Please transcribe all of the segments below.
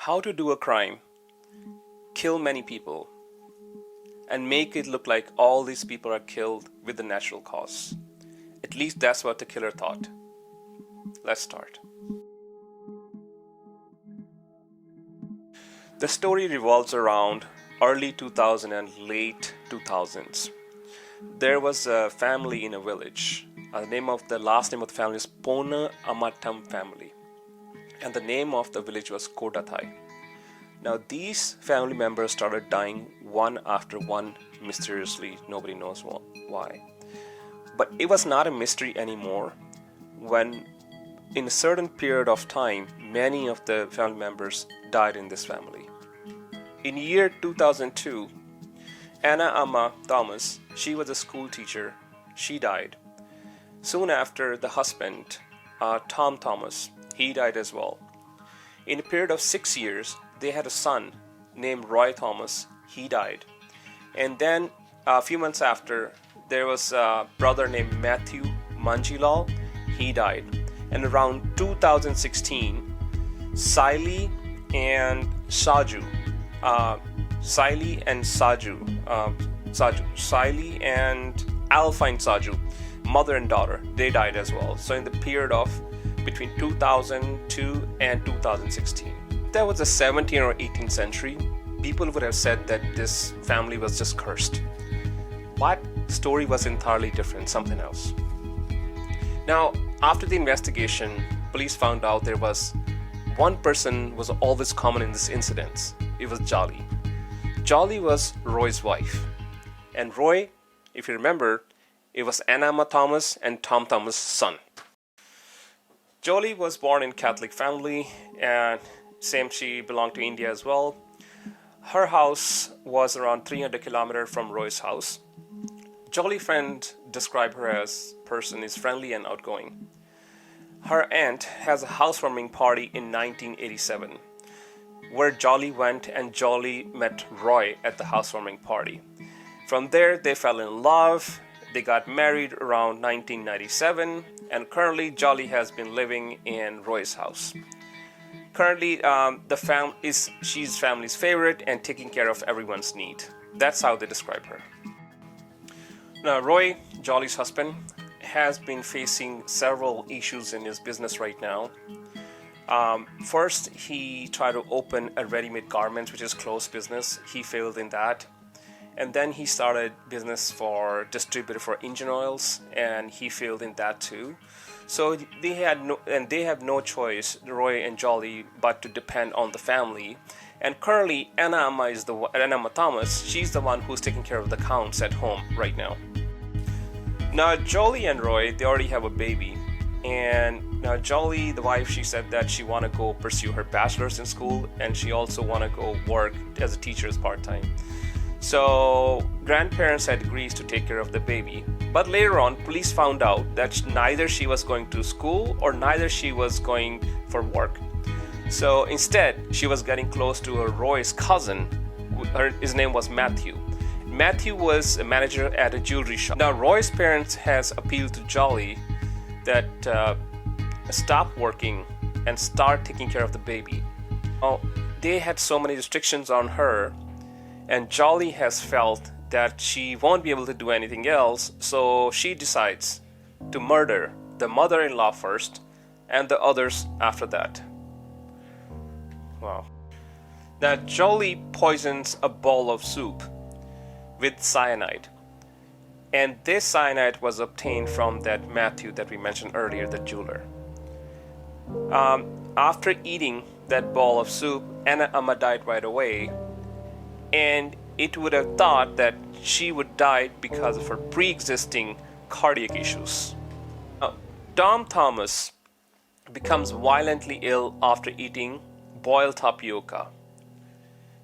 How to do a crime, kill many people, and make it look like all these people are killed with the natural cause. At least that's what the killer thought. Let's start. The story revolves around early 2000 and late 2000s. There was a family in a village. The last name of the family is Pona Amatam family. And the name of the village was Kodathai. Now these family members started dying one after one mysteriously. Nobody knows why. But it was not a mystery anymore when in a certain period of time, many of the family members died in this family. In year 2002, Anna Amma Thomas, she was a school teacher, she died. Soon after, the husband, Tom Thomas, he died as well. In a period of 6 years, they had a son named Roy Thomas, he died. And then a few months after, there was a brother named Matthew Manjilal, he died. And around 2016, Siley and Saju, Siley and Alphine Saju, mother and daughter, they died as well. So in the period of between 2002 and 2016. That was the 17th or 18th century. People would have said that this family was just cursed. But story was entirely different, something else. Now, after the investigation, police found out there was one person was always common in this incident. It was Jolly. Jolly was Roy's wife. And Roy, if you remember, it was Anna Amma Thomas and Tom Thomas' son. Jolly was born in Catholic family, and she belonged to India as well. Her house was around 300 kilometers from Roy's house. Jolly friend described her as person is friendly and outgoing. Her aunt has a housewarming party in 1987, where Jolly went and Jolly met Roy at the housewarming party. From there, they fell in love. They got married around 1997, and currently Jolly has been living in Roy's house. Currently, she's family's favorite and taking care of everyone's need. That's how they describe her. Now, Roy, Jolly's husband, has been facing several issues in his business right now. First, he tried to open a ready-made garments, which is clothes business. He failed in that. And then he started business for distributor for engine oils, and he failed in that too. So they have no choice, Roy and Jolly, but to depend on the family. And currently, Anna Amma Thomas, she's the one who's taking care of the accounts at home right now. Now, Jolly and Roy, they already have a baby. And now Jolly, the wife, she said that she want to go pursue her bachelor's in school, and she also want to go work as a teacher as part-time. So grandparents had agreed to take care of the baby. But later on, police found out that neither she was going to school or neither she was going for work. So instead, she was getting close to her Roy's cousin. His name was Matthew. Matthew was a manager at a jewelry shop. Now Roy's parents has appealed to Jolly that stop working and start taking care of the baby. Oh, they had so many restrictions on her, and Jolly has felt that she won't be able to do anything else, so she decides to murder the mother-in-law first and the others after that. Wow. Now Jolly poisons a bowl of soup with cyanide, and this cyanide was obtained from that Matthew that we mentioned earlier, the jeweler. After eating that bowl of soup, Anna Amma died right away, and it would have thought that she would die because of her pre-existing cardiac issues. Tom Thomas becomes violently ill after eating boiled tapioca,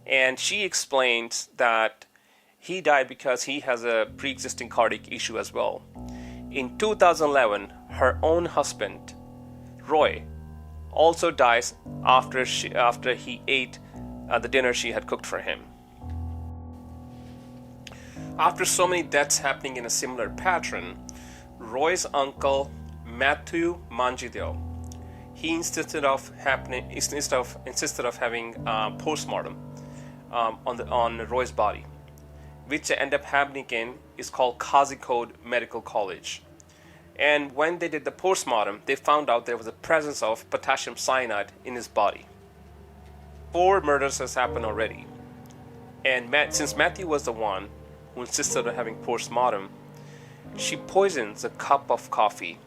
and she explains that he died because he has a pre-existing cardiac issue as well. In 2011, her own husband, Roy, also dies after he ate the dinner she had cooked for him. After so many deaths happening in a similar pattern, Roy's uncle, Matthew Manjideo, he insisted of having postmortem on Roy's body, which ended up happening in is called Kozhikode Medical College. And when they did the postmortem, they found out there was a presence of potassium cyanide in his body. 4 murders has happened already, and since Matthew was the one who insisted on having postmortem, she poisons a cup of coffee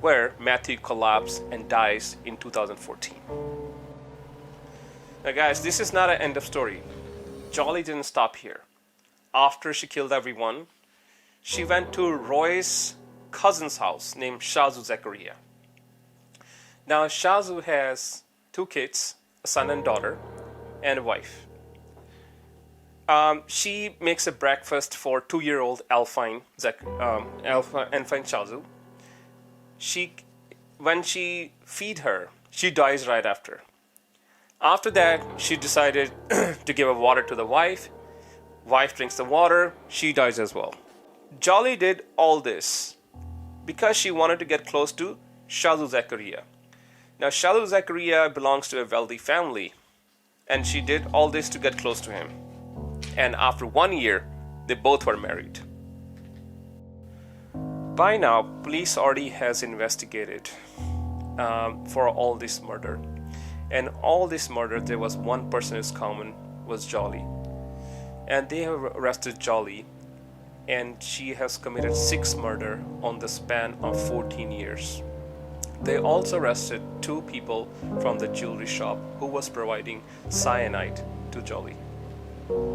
where Matthew collapsed and dies in 2014. Now guys, this is not an end of story. Jolly didn't stop here. After she killed everyone, she went to Roy's cousin's house named Shahzoo Zakaria. Now Shahzoo has 2 kids, a son and daughter, and a wife. She makes a breakfast for 2-year-old Alfine Shahzoo. When she feed her, she dies right after. After that, she decided to give water to the wife. Wife drinks the water, she dies as well. Jolly did all this because she wanted to get close to Shahzoo Zakaria. Now Shahzoo Zakaria belongs to a wealthy family, and she did all this to get close to him. And after 1 year, they both were married. By now, police already has investigated for all this murder. And all this murder, there was one person is common, was Jolly. And they have arrested Jolly, and she has committed 6 murders on the span of 14 years. They also arrested 2 people from the jewelry shop who was providing cyanide to Jolly.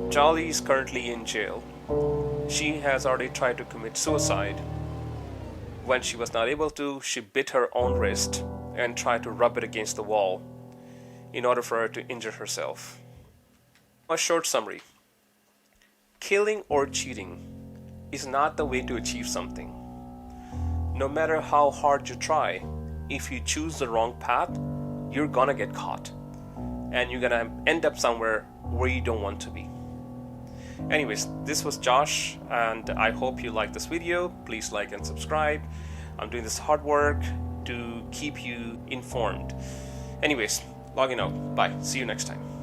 Jolly is currently in jail. She has already tried to commit suicide. When she was not able to, she bit her own wrist and tried to rub it against the wall in order for her to injure herself. A short summary. Killing or cheating is not the way to achieve something. No matter how hard you try, if you choose the wrong path, you're gonna get caught. And you're gonna end up somewhere where you don't want to be. Anyways, this was Josh, and I hope you liked this video. Please like and subscribe. I'm doing this hard work to keep you informed. Anyways, logging out. Bye. See you next time.